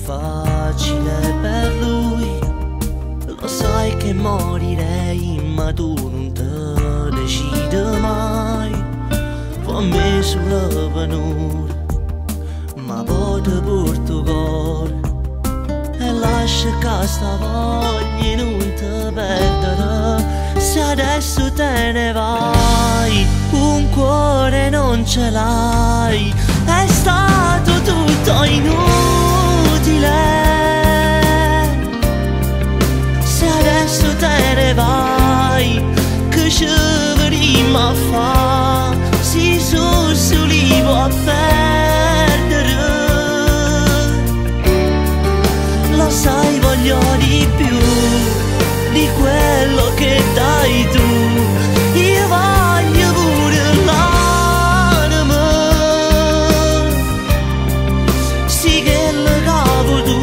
facile per lui. Lo sai che morirei, ma tu non te decidi mai. Per me sulla venuta, ma poi ti porto cuore. E lascia che sta voglia non ti perdere. Se adesso te ne vai, un cuore non ce l'hai. È stato tutto inutile. Se adesso te ne vai, che ci vedremo a fa? Si li può perdere. Lo sai, voglio di più di quello che dai tu. Io voglio pure l'anima. Sì che lo capo tu,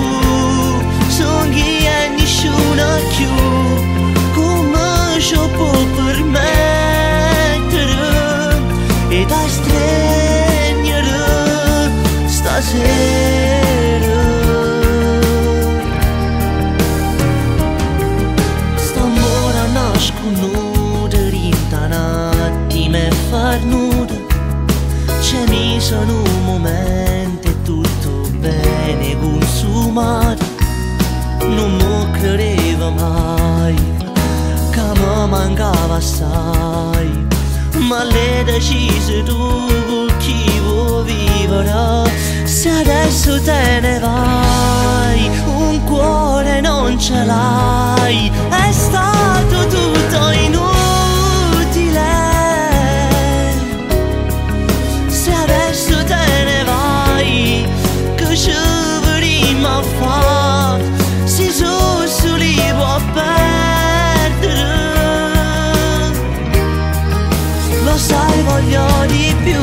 son chi è nessuno più. Come ci può permettere e da stregnere stasera? C'è miso in un momento e tutto bene consumato. Non mi credevo mai che mi mancava assai, ma l'hai deciso tu con chi vuoi vivere. Se adesso te ne vai, un cuore non ce l'hai. È stato tutto inutile. Ci vedremo a fa? Si li può perdere. Lo sai, voglio di più